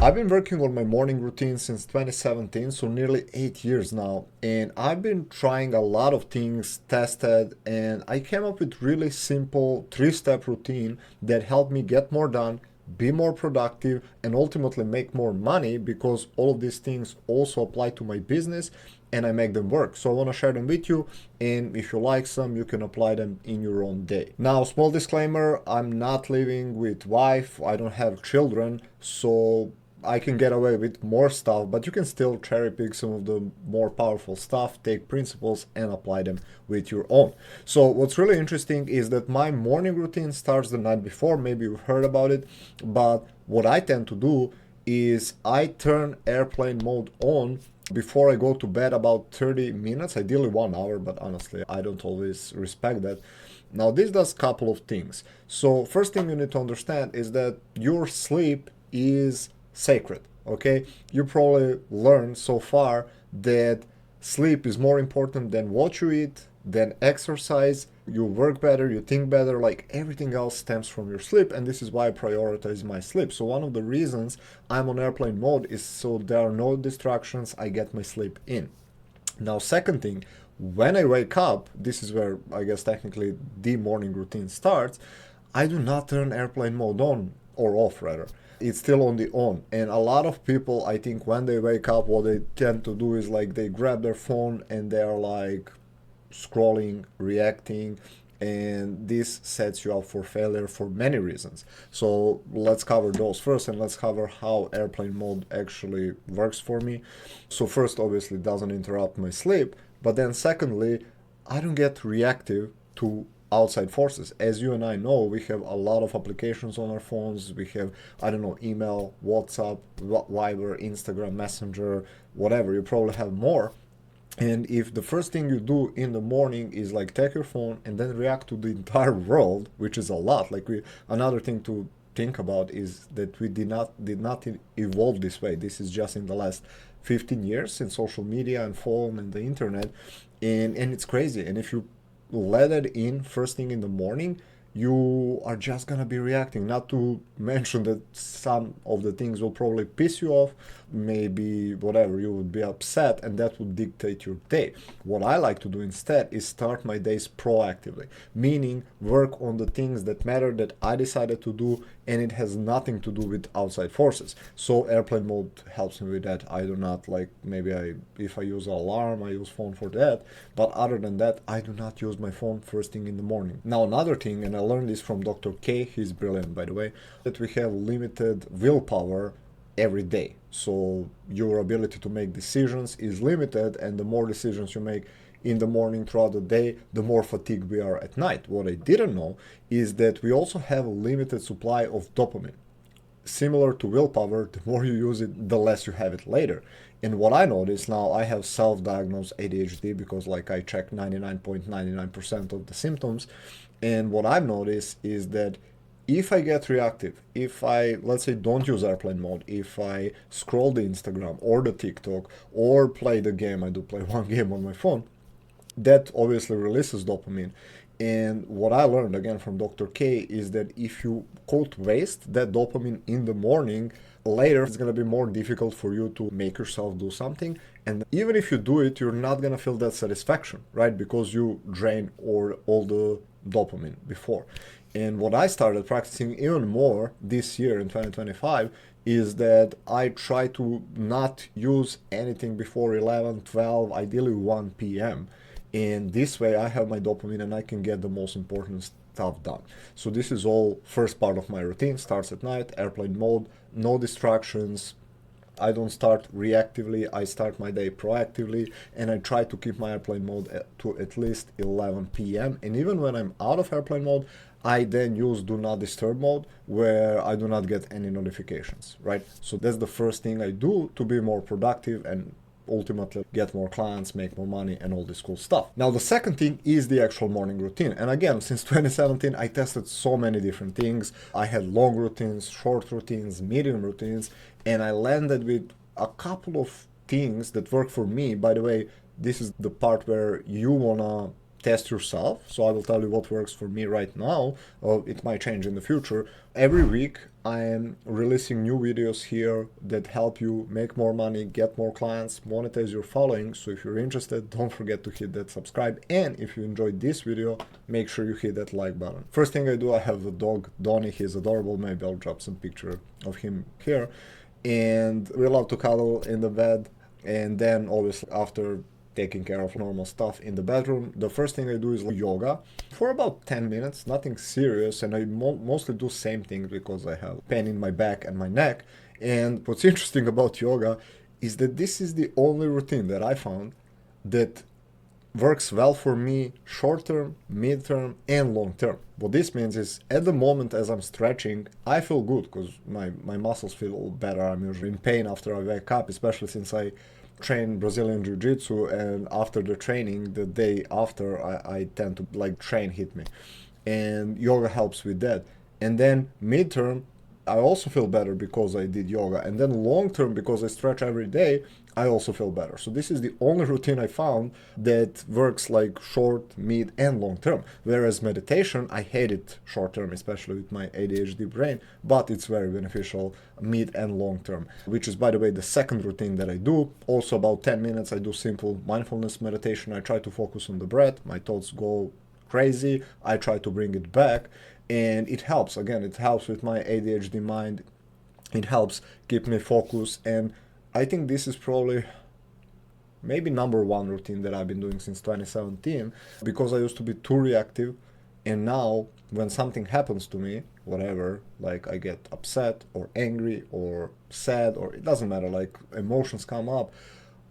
I've been working on my morning routine since 2017, so nearly 8 years now. And I've been trying a lot of things, tested, and I came up with really simple three-step routine that helped me get more done, be more productive, and ultimately make more money because all of these things also apply to my business and I make them work. So I want to share them with you, and if you like some, you can apply them in your own day. Now, small disclaimer, I'm not living with wife, I don't have children, so I can get away with more stuff, but you can still cherry pick some of the more powerful stuff, take principles and apply them with your own. So what's really interesting is that my morning routine starts the night before. Maybe you've heard about it, but what I tend to do is I turn airplane mode on before I go to bed about 30 minutes, ideally 1 hour, but honestly, I don't always respect that. Now, this does a couple of things. So first thing you need to understand is that your sleep is sacred. Okay, you probably learned so far that sleep is more important than what you eat, than exercise. You work better, you think better, like everything else stems from your sleep, and this is why I prioritize my sleep. So one of the reasons I'm on airplane mode is so there are no distractions, I get my sleep in. Now, second thing, when I wake up, this is where I guess technically the morning routine starts. I do not turn airplane mode on or off, rather. It's still on the on. And a lot of people, I think, when they wake up, what they tend to do is like they grab their phone and they are like scrolling, reacting, and this sets you up for failure for many reasons. So let's cover those first, and let's cover how airplane mode actually works for me. So first, obviously, it doesn't interrupt my sleep, but then secondly, I don't get reactive to outside forces. As you and I know, we have a lot of applications on our phones. We have, I don't know, email, WhatsApp, Viber, Instagram, Messenger, whatever. You probably have more. And if the first thing you do in the morning is like take your phone and then react to the entire world, which is a lot, like another thing to think about is that we did not evolve this way. This is just in the last 15 years in social media and phone and the internet, and it's crazy. And if you let it in first thing in the morning, you are just gonna be reacting. Not to mention that some of the things will probably piss you off, maybe whatever, you would be upset, and that would dictate your day. What I like to do instead is start my days proactively, meaning work on the things that matter that I decided to do, and it has nothing to do with outside forces. So airplane mode helps me with that. I do not like, maybe if I use an alarm, I use phone for that, but other than that, I do not use my phone first thing in the morning. Now, another thing, and I learned this from Dr. K, he's brilliant by the way, that we have limited willpower every day. So your ability to make decisions is limited, and the more decisions you make in the morning throughout the day, the more fatigued we are at night. What I didn't know is that we also have a limited supply of dopamine. Similar to willpower, the more you use it, the less you have it later. And what I notice now, I have self-diagnosed ADHD because like I check 99.99% of the symptoms. And what I've noticed is that if I get reactive, if I, let's say, don't use airplane mode, if I scroll the Instagram or the TikTok or play the game, I do play one game on my phone, that obviously releases dopamine. And what I learned again from Dr. K is that if you quote waste that dopamine in the morning, later it's going to be more difficult for you to make yourself do something. And even if you do it, you're not going to feel that satisfaction, right? Because you drain all the dopamine before. And what I started practicing even more this year in 2025 is that I try to not use anything before 11, 12, ideally 1 p.m. And this way I have my dopamine and I can get the most important stuff done. So this is all first part of my routine, starts at night, airplane mode, no distractions. I don't start reactively, I start my day proactively, and I try to keep my airplane mode to at least 11 p.m. And even when I'm out of airplane mode, I then use do not disturb mode where I do not get any notifications, right? So that's the first thing I do to be more productive and ultimately get more clients, make more money, and all this cool stuff. Now, the second thing is the actual morning routine. And again, since 2017, I tested so many different things. I had long routines, short routines, medium routines, and I landed with a couple of things that work for me. By the way, this is the part where you wanna test yourself. So I will tell you what works for me right now. It might change in the future. Every week I am releasing new videos here that help you make more money, get more clients, monetize your following. So if you're interested, don't forget to hit that subscribe. And if you enjoyed this video, make sure you hit that like button. First thing I do, I have the dog Donnie. He's adorable. Maybe I'll drop some picture of him here. And we love to cuddle in the bed. And then obviously after taking care of normal stuff in the bedroom, the first thing I do is yoga for about 10 minutes, nothing serious. And I mostly do same thing because I have pain in my back and my neck. And what's interesting about yoga is that this is the only routine that I found that works well for me short term, mid term, and long term. What this means is at the moment as I'm stretching, I feel good because my muscles feel better. I'm usually in pain after I wake up, especially since I train Brazilian Jiu-Jitsu, and after the training, the day after, I tend to like train hit me. And yoga helps with that. And then midterm, I also feel better because I did yoga. And then long term, because I stretch every day, I also feel better. So this is the only routine I found that works like short, mid, and long term. Whereas meditation, I hate it short term, especially with my ADHD brain, but it's very beneficial mid and long term, which is, by the way, the second routine that I do. Also about 10 minutes, I do simple mindfulness meditation. I try to focus on the breath. My thoughts go crazy. I try to bring it back. And it helps. Again, it helps with my ADHD mind. It helps keep me focused. And I think this is probably maybe number one routine that I've been doing since 2017, because I used to be too reactive. And now when something happens to me, whatever, like I get upset or angry or sad, or it doesn't matter, like emotions come up,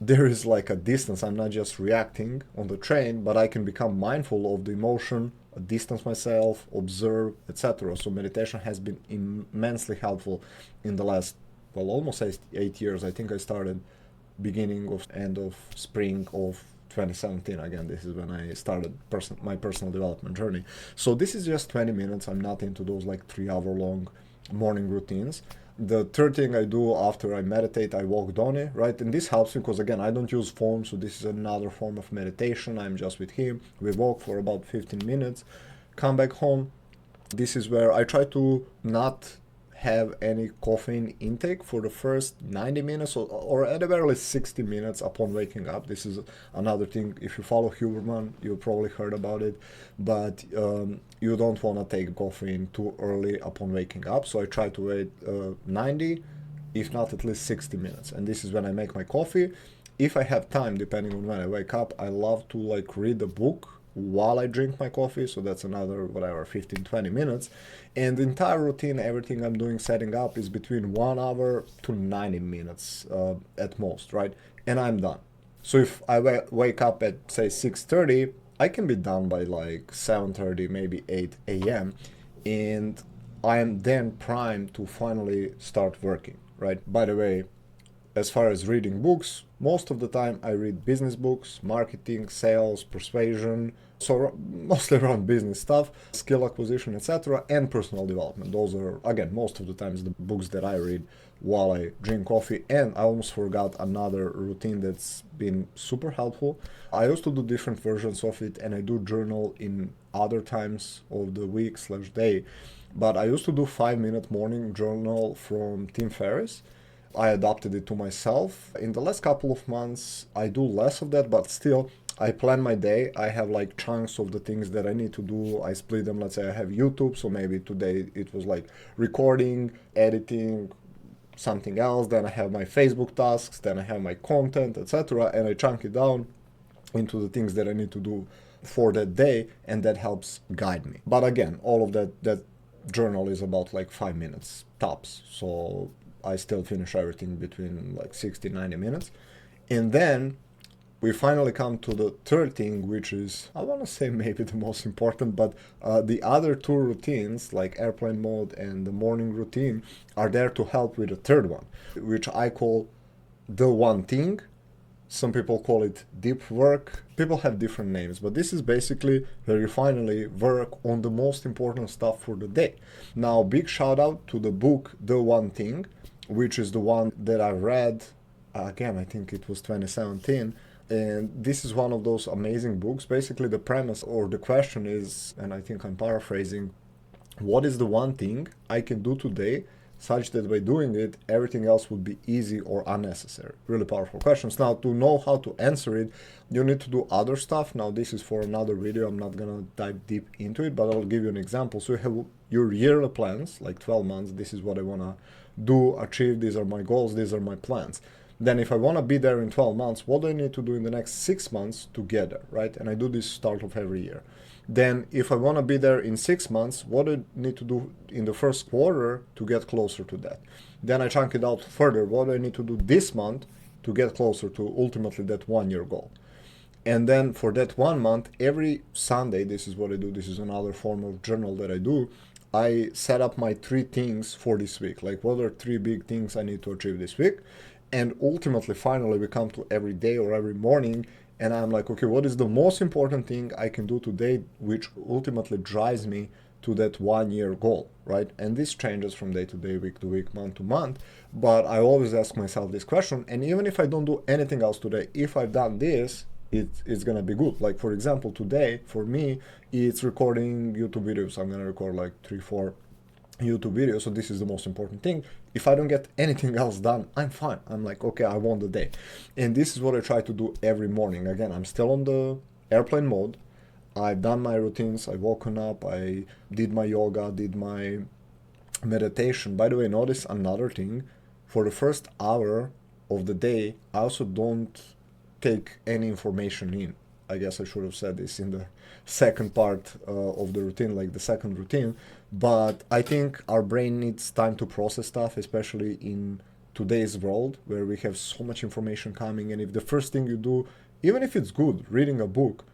there is like a distance. I'm not just reacting on the train, but I can become mindful of the emotion, distance myself, observe, etc. So meditation has been immensely helpful in the last, well, almost 8 years. I think I started beginning of end of spring of 2017. Again, this is when I started my personal development journey. So this is just 20 minutes. I'm not into those like 3-hour long morning routines. The third thing I do after I meditate, I walk Donnie, right? And this helps me because, again, I don't use phone, so this is another form of meditation. I'm just with him. We walk for about 15 minutes, come back home. This is where I try to not have any caffeine intake for the first 90 minutes or at the very least 60 minutes upon waking up. This is another thing. If you follow Huberman, you probably heard about it, but you don't want to take caffeine too early upon waking up. So I try to wait 90, if not at least 60 minutes. And this is when I make my coffee. If I have time, depending on when I wake up, I love to like read a book while I drink my coffee. So that's another, whatever, 15-20 minutes. And the entire routine, everything I'm doing setting up is between 1 hour to 90 minutes at most, right? And I'm done. So if I wake up at say 6:30, I can be done by like 7:30, maybe 8 a.m. And I am then primed to finally start working, right? By the way, as far as reading books, most of the time I read business books, marketing, sales, persuasion, so mostly around business stuff, skill acquisition, etc., and personal development. Those are, again, most of the times the books that I read while I drink coffee. And I almost forgot another routine that's been super helpful. I used to do different versions of it, and I do journal in other times of the week/day. But I used to do 5-minute morning journal from Tim Ferriss. I adopted it to myself. In the last couple of months, I do less of that, but still, I plan my day. I have like chunks of the things that I need to do. I split them. Let's say I have YouTube, so maybe today it was like recording, editing, something else. Then I have my Facebook tasks, then I have my content, etc. And I chunk it down into the things that I need to do for that day, and that helps guide me. But again, all of that journal is about like 5 minutes tops. So I still finish everything between like 60-90 minutes. And then we finally come to the third thing, which is, I want to say maybe the most important, but the other two routines, like airplane mode and the morning routine, are there to help with the third one, which I call the one thing. Some people call it deep work. People have different names, but this is basically where you finally work on the most important stuff for the day. Now, big shout out to the book, The One Thing, which is the one that I read, again, I think it was 2017, And this is one of those amazing books. Basically, the premise or the question is, and I think I'm paraphrasing, what is the one thing I can do today such that by doing it, everything else would be easy or unnecessary? Really powerful questions. Now, to know how to answer it, you need to do other stuff. Now, this is for another video. I'm not going to dive deep into it, but I'll give you an example. So you have your yearly plans, like 12 months. This is what I want to do, achieve. These are my goals. These are my plans. Then if I want to be there in 12 months, what do I need to do in the next 6 months to get there, right? And I do this start of every year. Then if I want to be there in 6 months, what do I need to do in the first quarter to get closer to that? Then I chunk it out further. What do I need to do this month to get closer to ultimately that 1 year goal? And then for that 1 month, every Sunday, this is what I do. This is another form of journal that I do. I set up my 3 things for this week. Like, what are 3 big things I need to achieve this week? And ultimately, finally, we come to every day or every morning, and I'm like, okay, what is the most important thing I can do today, which ultimately drives me to that 1 year goal, right? And this changes from day to day, week to week, month to month. But I always ask myself this question, and even if I don't do anything else today, if I've done this, it's gonna be good. Like, for example, today for me, it's recording YouTube videos. I'm gonna record like 3-4 YouTube videos, so this is the most important thing. If I don't get anything else done, I'm fine. I'm like, okay, I won the day. And this is what I try to do every morning. Again, I'm still on the airplane mode. I've done my routines. I've woken up. I did my yoga, did my meditation. By the way, notice another thing. For the first hour of the day, I also don't take any information in. I guess I should have said this in the second part of the routine, like the second routine. But I think our brain needs time to process stuff, especially in today's world where we have so much information coming. And if the first thing you do, even if it's good, reading a book,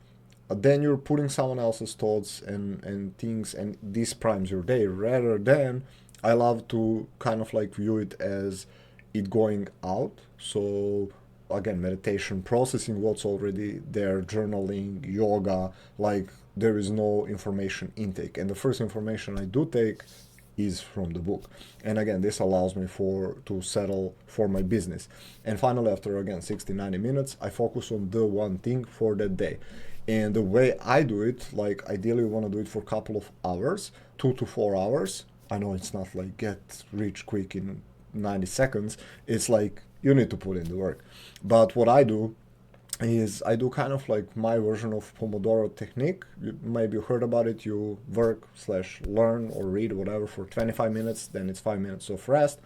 then you're putting someone else's thoughts and things, and this primes your day. Rather than, I love to kind of like view it as it going out. So again, meditation, processing what's already there, journaling, yoga, like there is no information intake. And the first information I do take is from the book. And again, this allows me to settle for my business. And finally, after again 60-90 minutes, I focus on the one thing for that day. And the way I do it, like ideally you want to do it for a couple of hours, 2 to 4 hours. I know it's not like get rich quick in 90 seconds. It's like you need to put in the work. But what I do is I do kind of like my version of Pomodoro technique. Maybe you heard about it. You work/learn or read whatever for 25 minutes, then it's 5 minutes of rest.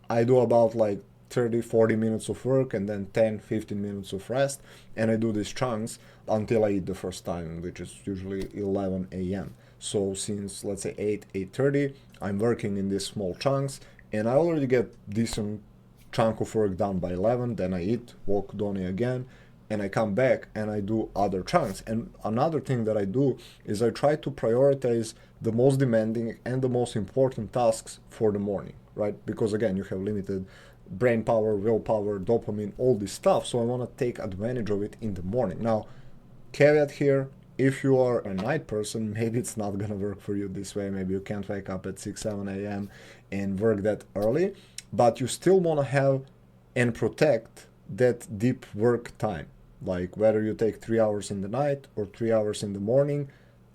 I do about like 30-40 minutes of work and then 10-15 minutes of rest, and I do these chunks until I eat the first time, which is usually 11 a.m. So since let's say 8:30, I'm working in these small chunks, and I already get decent chunk of work done by 11. Then I eat, walk Donnie again, and I come back and I do other chunks. And another thing that I do is I try to prioritize the most demanding and the most important tasks for the morning, right? Because again, you have limited brain power, willpower, dopamine, all this stuff. So I want to take advantage of it in the morning. Now, caveat here, if you are a night person, maybe it's not going to work for you this way. Maybe you can't wake up at 6-7 a.m. and work that early, but you still want to have and protect that deep work time. Like whether you take 3 hours in the night or 3 hours in the morning,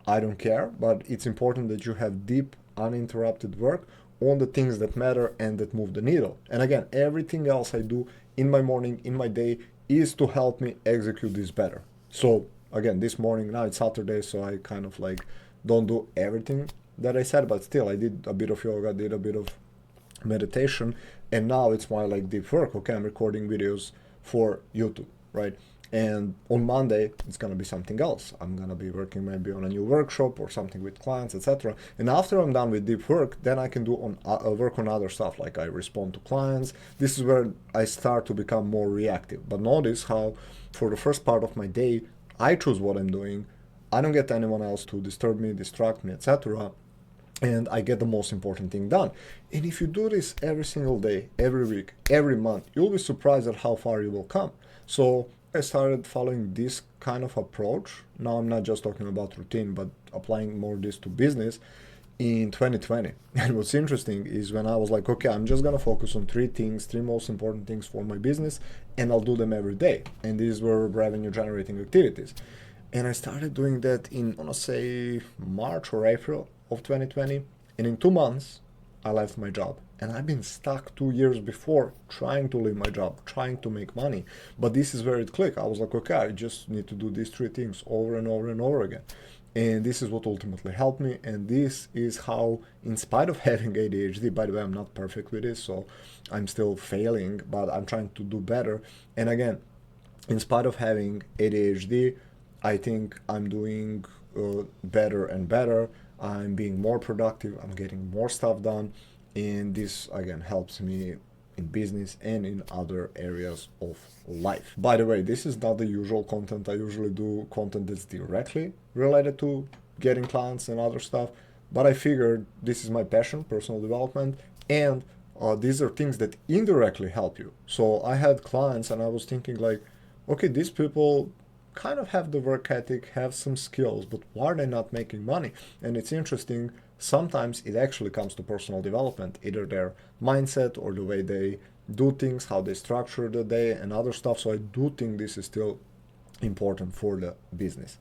I don't care, but it's important that you have deep, uninterrupted work on the things that matter and that move the needle. And again, everything else I do in my morning, in my day, is to help me execute this better. So again, this morning, now it's Saturday, so I kind of like don't do everything that I said, but still I did a bit of yoga, did a bit of meditation, and now it's my like deep work. Okay, I'm recording videos for YouTube, right? And on Monday, it's going to be something else. I'm going to be working maybe on a new workshop or something with clients, etc. And after I'm done with deep work, then I can do work on other stuff, like I respond to clients. This is where I start to become more reactive. But notice how for the first part of my day, I choose what I'm doing. I don't get anyone else to disturb me, distract me, etc. And I get the most important thing done. And if you do this every single day, every week, every month, you'll be surprised at how far you will come. So I started following this kind of approach. Now I'm not just talking about routine, but applying more this to business. in 2020. And what's interesting is when I was like, okay, I'm just gonna focus on three things, three most important things for my business, and I'll do them every day. And these were revenue generating activities. And I started doing that in, I wanna say, March or April of 2020. And in 2 months, I left my job. And I've been stuck 2 years before trying to leave my job, trying to make money. But this is where it clicked. I was like, okay, I just need to do these three things over and over and over again. And this is what ultimately helped me. And this is how, in spite of having ADHD, by the way, I'm not perfect with this, so I'm still failing, but I'm trying to do better. And again, in spite of having ADHD, I think I'm doing better and better. I'm being more productive. I'm getting more stuff done. And this, again, helps me in business and in other areas of life. By the way, this is not the usual content. I usually do content that's directly related to getting clients and other stuff. But I figured this is my passion, personal development, and these are things that indirectly help you. So I had clients and I was thinking like, okay, these people kind of have the work ethic, have some skills, but why are they not making money? And it's interesting, sometimes it actually comes to personal development, either their mindset or the way they do things, how they structure the day and other stuff. So I do think this is still important for the business.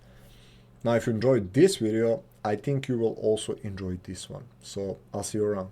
Now, if you enjoyed this video, I think you will also enjoy this one. So I'll see you around.